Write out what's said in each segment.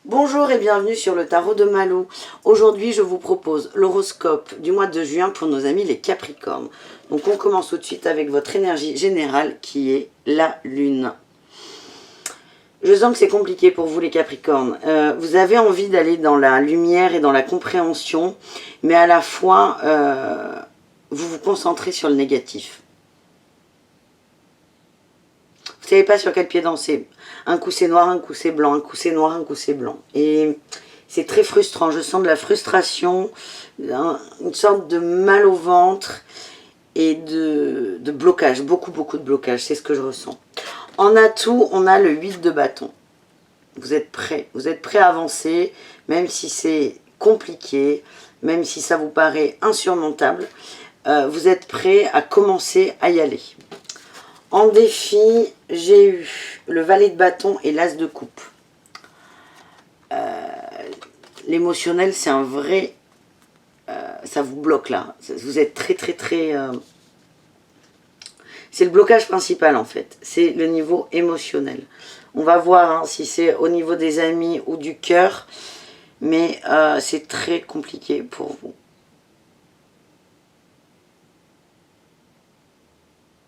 Bonjour et bienvenue sur le tarot de Malou. Aujourd'hui, je vous propose l'horoscope du mois de juin pour nos amis les Capricornes. Donc on commence tout de suite avec votre énergie générale qui est la Lune. Je sens que c'est compliqué pour vous les Capricornes. Vous avez envie d'aller dans la lumière et dans la compréhension, mais à la fois, vous vous concentrez sur le négatif. Vous ne savez pas sur quel pied danser. Un coup c'est noir, un coup c'est blanc, un coup c'est noir, un coup c'est blanc. Et c'est très frustrant. Je sens de la frustration, une sorte de mal au ventre et de blocage. Beaucoup de blocage. C'est ce que je ressens. En atout, on a le 8 de bâton. Vous êtes prêts. Vous êtes prêts à avancer, même si c'est compliqué, même si ça vous paraît insurmontable. Vous êtes prêts à commencer à y aller. En défi, j'ai eu le valet de bâton et l'as de coupe. L'émotionnel, c'est un vrai... ça vous bloque là. Vous êtes très... c'est le blocage principal en fait. C'est le niveau émotionnel. On va voir hein, si c'est au niveau des amis ou du cœur. Mais c'est très compliqué pour vous.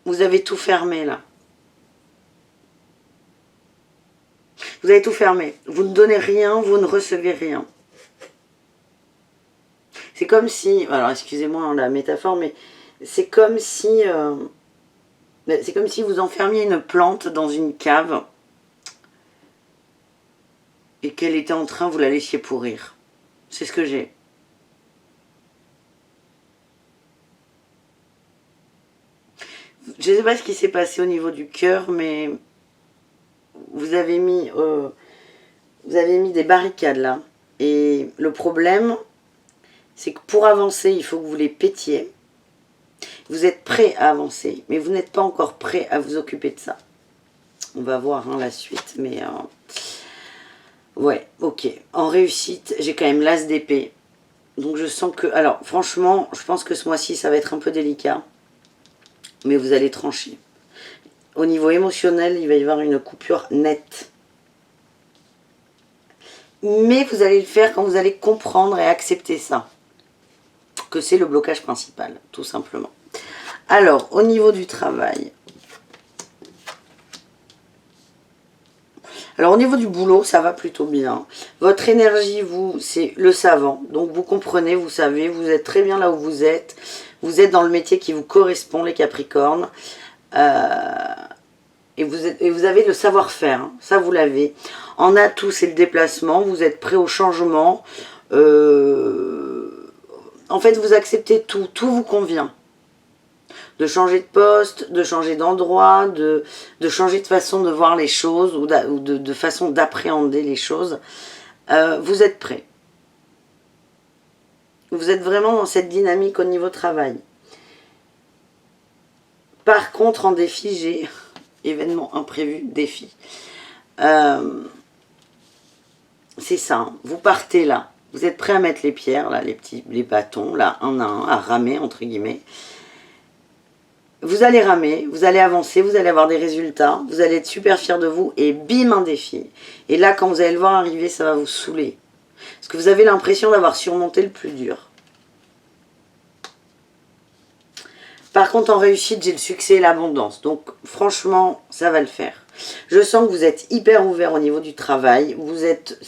Vous avez tout fermé là. Vous avez tout fermé. Vous ne donnez rien, vous ne recevez rien. C'est comme si... Alors excusez-moi la métaphore, mais c'est comme si... c'est comme si vous enfermiez une plante dans une cave et qu'elle était en train, vous la laissiez pourrir. C'est ce que j'ai. Je ne sais pas ce qui s'est passé au niveau du cœur, mais vous avez mis des barricades là. Et le problème, c'est que pour avancer, il faut que vous les pétiez. Vous êtes prêt à avancer, mais vous n'êtes pas encore prêt à vous occuper de ça. On va voir hein, la suite, mais... ouais, ok. En réussite, j'ai quand même l'as d'épée. Donc je sens que... Alors, franchement, je pense que ce mois-ci, ça va être un peu délicat. Mais vous allez trancher. Au niveau émotionnel, il va y avoir une coupure nette. Mais vous allez le faire quand vous allez comprendre et accepter ça. Que c'est le blocage principal, tout simplement. Alors, au niveau du travail. Alors, au niveau du boulot, ça va plutôt bien. Votre énergie, vous, c'est le savant. Donc, vous comprenez, vous savez, vous êtes très bien là où vous êtes. Vous êtes dans le métier qui vous correspond, les Capricornes. Et vous avez le savoir-faire, hein, ça vous l'avez. En atout, c'est le déplacement, vous êtes prêt au changement. En fait, vous acceptez tout, tout vous convient. De changer de poste, de changer d'endroit, de changer de façon de voir les choses ou de façon d'appréhender les choses. Vous êtes prêt. Vous êtes vraiment dans cette dynamique au niveau travail. Par contre, en défi, j'ai événement imprévu, défi. C'est ça, hein. Vous partez là. Vous êtes prêt à mettre les pierres, là, les bâtons, là, un à un, à ramer, entre guillemets. Vous allez ramer, vous allez avancer, vous allez avoir des résultats, vous allez être super fiers de vous, et bim, un défi. Et là, quand vous allez le voir arriver, ça va vous saouler. Parce que vous avez l'impression d'avoir surmonté le plus dur. Par contre, en réussite, j'ai le succès et l'abondance. Donc, franchement, ça va le faire. Je sens que vous êtes hyper ouvert au niveau du travail. Vous êtes...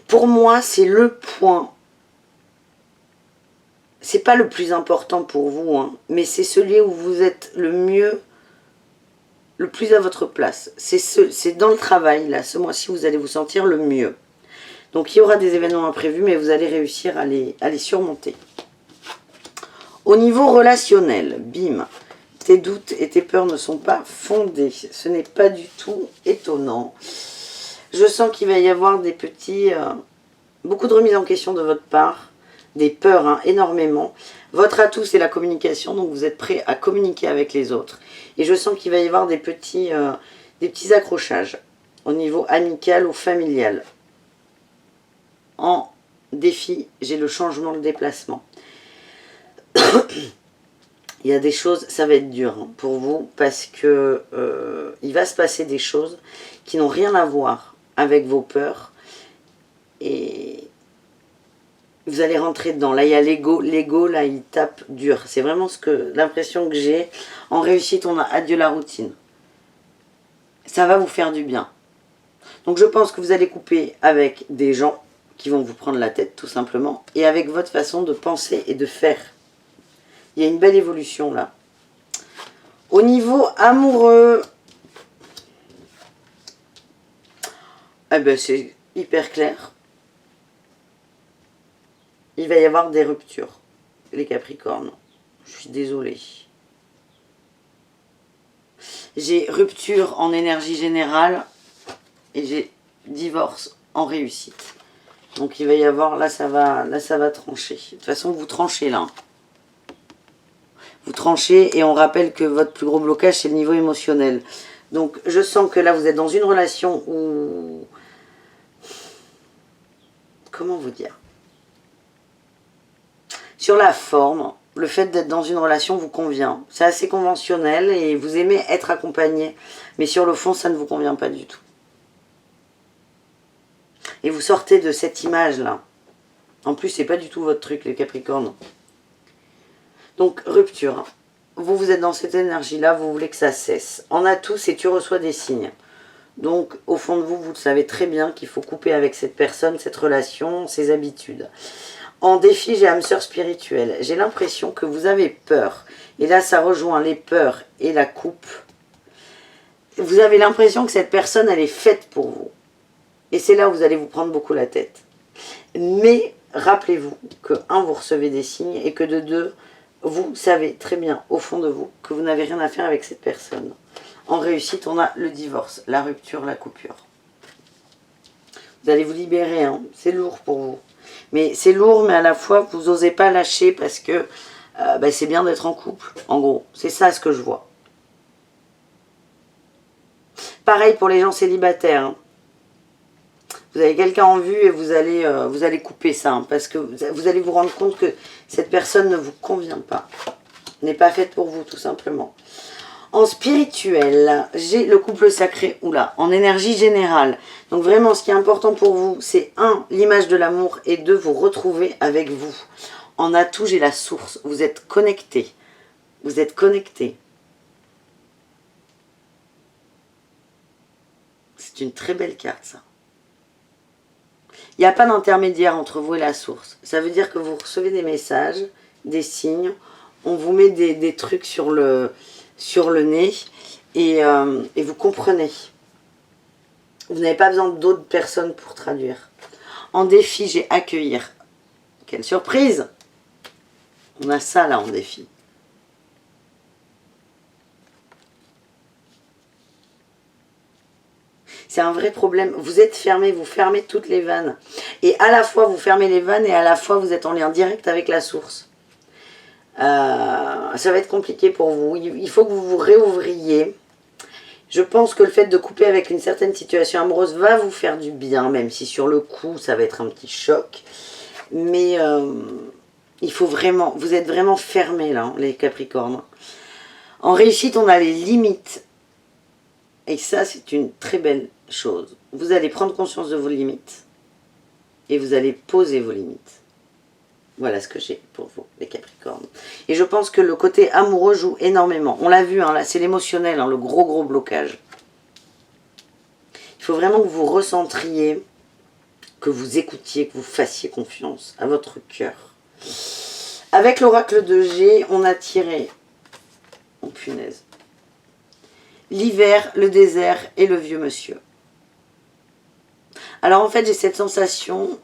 pour moi, c'est le point. C'est pas le plus important pour vous, hein, mais c'est celui où vous êtes le mieux, le plus à votre place. C'est dans le travail, là, ce mois-ci, vous allez vous sentir le mieux. Donc, il y aura des événements imprévus, mais vous allez réussir à les surmonter. Au niveau relationnel, bim, tes doutes et tes peurs ne sont pas fondés. Ce n'est pas du tout étonnant. Je sens qu'il va y avoir des petits... beaucoup de remises en question de votre part. Des peurs, hein, énormément. Votre atout, c'est la communication. Donc, vous êtes prêt à communiquer avec les autres. Et je sens qu'il va y avoir des petits accrochages au niveau amical ou familial. En défi, j'ai le changement de déplacement. Il y a des choses, ça va être dur pour vous parce que il va se passer des choses qui n'ont rien à voir avec vos peurs. Et vous allez rentrer dedans. Là, il y a l'ego. L'ego, là, il tape dur. C'est vraiment l'impression que j'ai. En réussite, on a adieu la routine. Ça va vous faire du bien. Donc, je pense que vous allez couper avec des gens qui vont vous prendre la tête, tout simplement. Et avec votre façon de penser et de faire. Il y a une belle évolution, là. Au niveau amoureux, eh ben, c'est hyper clair. Il va y avoir des ruptures, les Capricornes. Je suis désolée. J'ai rupture en énergie générale et j'ai divorce en réussite. Donc il va y avoir, là ça va trancher. De toute façon, vous tranchez là. Vous tranchez et on rappelle que votre plus gros blocage, c'est le niveau émotionnel. Donc je sens que là, vous êtes dans une relation où... Comment vous dire ? Sur la forme, le fait d'être dans une relation vous convient. C'est assez conventionnel et vous aimez être accompagné. Mais sur le fond, ça ne vous convient pas du tout. Et vous sortez de cette image-là. En plus, c'est pas du tout votre truc, les Capricornes. Donc, rupture. Vous êtes dans cette énergie-là, vous voulez que ça cesse. En a tous et tu reçois des signes. Donc, au fond de vous, vous le savez très bien qu'il faut couper avec cette personne, cette relation, ses habitudes. En défi, j'ai âme sœur spirituelle. J'ai l'impression que vous avez peur. Et là, ça rejoint les peurs et la coupe. Vous avez l'impression que cette personne, elle est faite pour vous. Et c'est là où vous allez vous prendre beaucoup la tête. Mais rappelez-vous que, un, vous recevez des signes et que de deux, vous savez très bien au fond de vous que vous n'avez rien à faire avec cette personne. En réussite, on a le divorce, la rupture, la coupure. Vous allez vous libérer, hein. C'est lourd pour vous. Mais c'est lourd, mais à la fois, vous n'osez pas lâcher parce que c'est bien d'être en couple, en gros. C'est ça ce que je vois. Pareil pour les gens célibataires. Hein. Vous avez quelqu'un en vue et vous allez couper ça. Hein, parce que vous allez vous rendre compte que cette personne ne vous convient pas. N'est pas faite pour vous, tout simplement. En spirituel, j'ai le couple sacré, oula, en énergie générale. Donc vraiment, ce qui est important pour vous, c'est 1, l'image de l'amour, et 2, vous retrouver avec vous. En atout, j'ai la source. Vous êtes connecté. Vous êtes connecté. C'est une très belle carte, ça. Il n'y a pas d'intermédiaire entre vous et la source. Ça veut dire que vous recevez des messages, des signes, on vous met des trucs sur le nez et vous comprenez. Vous n'avez pas besoin d'autres personnes pour traduire. En défi, j'ai accueillir. Quelle surprise! On a ça là en défi. C'est un vrai problème. Vous êtes fermé, vous fermez toutes les vannes. Et à la fois, vous fermez les vannes et à la fois, vous êtes en lien direct avec la source. Ça va être compliqué pour vous. Il faut que vous vous réouvriez. Je pense que le fait de couper avec une certaine situation amoureuse va vous faire du bien, même si sur le coup, ça va être un petit choc. Mais il faut vraiment... Vous êtes vraiment fermés, là, les Capricornes. En réussite, on a les limites. Et ça, c'est une très belle chose. Vous allez prendre conscience de vos limites. Et vous allez poser vos limites. Voilà ce que j'ai pour vous, les Capricornes. Et je pense que le côté amoureux joue énormément. On l'a vu, hein, là, c'est l'émotionnel, hein, le gros blocage. Il faut vraiment que vous recentriez, que vous écoutiez, que vous fassiez confiance à votre cœur. Avec l'oracle de G, on a tiré... Oh punaise. L'hiver, le désert et le vieux monsieur. Alors en fait, j'ai cette sensation...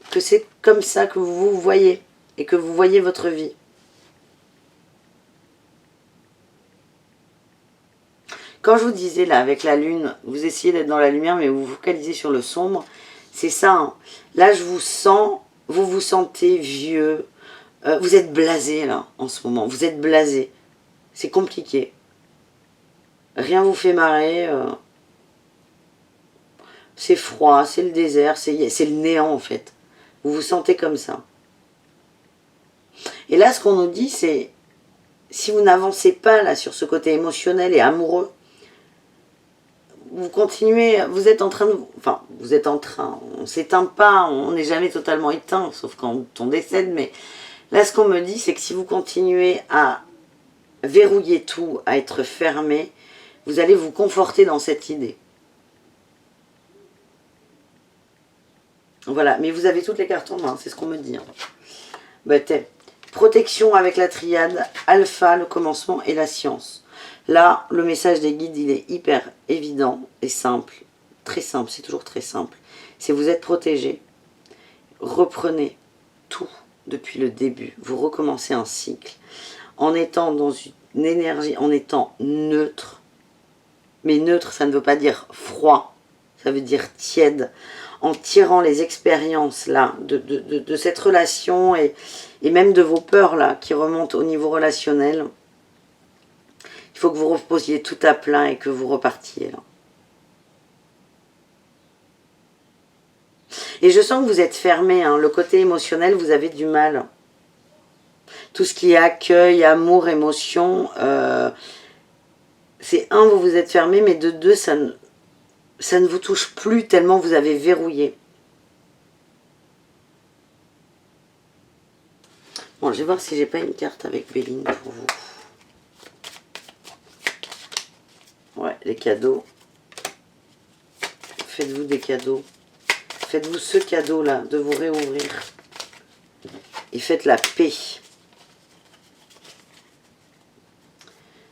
que c'est comme ça que vous vous voyez et que vous voyez votre vie. Quand je vous disais là avec la lune, vous essayez d'être dans la lumière mais vous vous focalisez sur le sombre, c'est ça. Hein. Là je vous sens, vous vous sentez vieux, vous êtes blasé là en ce moment, vous êtes blasé. C'est compliqué. Rien vous fait marrer. C'est froid, c'est le désert, c'est le néant en fait. Vous vous sentez comme ça. Et là, ce qu'on nous dit, c'est si vous n'avancez pas là sur ce côté émotionnel et amoureux, vous continuez, vous êtes en train de... Enfin, vous êtes en train, on ne s'éteint pas, on n'est jamais totalement éteint, sauf quand on décède, mais là, ce qu'on me dit, c'est que si vous continuez à verrouiller tout, à être fermé, vous allez vous conforter dans cette idée. Voilà, mais vous avez toutes les cartes en main, c'est ce qu'on me dit. Hein. Bah, protection avec la triade, alpha, le commencement et la science. Là, le message des guides, il est hyper évident et simple. Très simple, c'est toujours très simple. Si vous êtes protégé, reprenez tout depuis le début. Vous recommencez un cycle en étant dans une énergie, en étant neutre. Mais neutre, ça ne veut pas dire froid, ça veut dire tiède. En tirant les expériences là de cette relation et même de vos peurs là qui remontent au niveau relationnel, il faut que vous reposiez tout à plein et que vous repartiez là. Et je sens que vous êtes fermé, hein. Le côté émotionnel, vous avez du mal. Tout ce qui est accueil, amour, émotion, c'est un, vous êtes fermé, mais de deux, ça ne vous touche plus tellement vous avez verrouillé. Bon, je vais voir si j'ai pas une carte avec Béline pour vous. Ouais, les cadeaux. Faites-vous des cadeaux. Faites-vous ce cadeau-là, de vous réouvrir. Et faites la paix.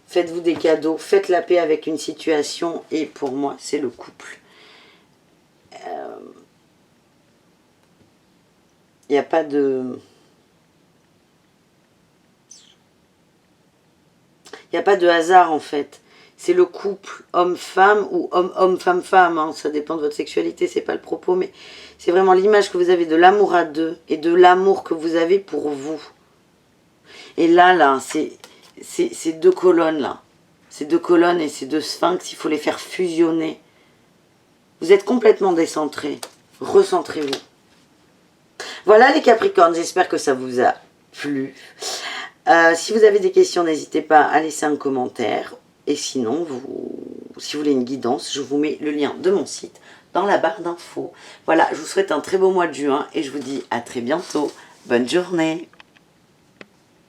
Faites-vous des cadeaux, faites la paix avec une situation. Et pour moi, c'est le couple. Il n'y a pas de... Il n'y a pas de hasard en fait. C'est le couple homme-femme ou homme-homme, femme-femme. Hein. Ça dépend de votre sexualité, c'est pas le propos. Mais c'est vraiment l'image que vous avez de l'amour à deux et de l'amour que vous avez pour vous. Et là, c'est ces deux colonnes là. Ces deux colonnes et ces deux sphinx, il faut les faire fusionner. Vous êtes complètement décentrés. Recentrez-vous. Voilà les Capricornes, j'espère que ça vous a plu. Si vous avez des questions, n'hésitez pas à laisser un commentaire. Et sinon, si vous voulez une guidance, je vous mets le lien de mon site dans la barre d'infos. Voilà, je vous souhaite un très beau mois de juin et je vous dis à très bientôt. Bonne journée.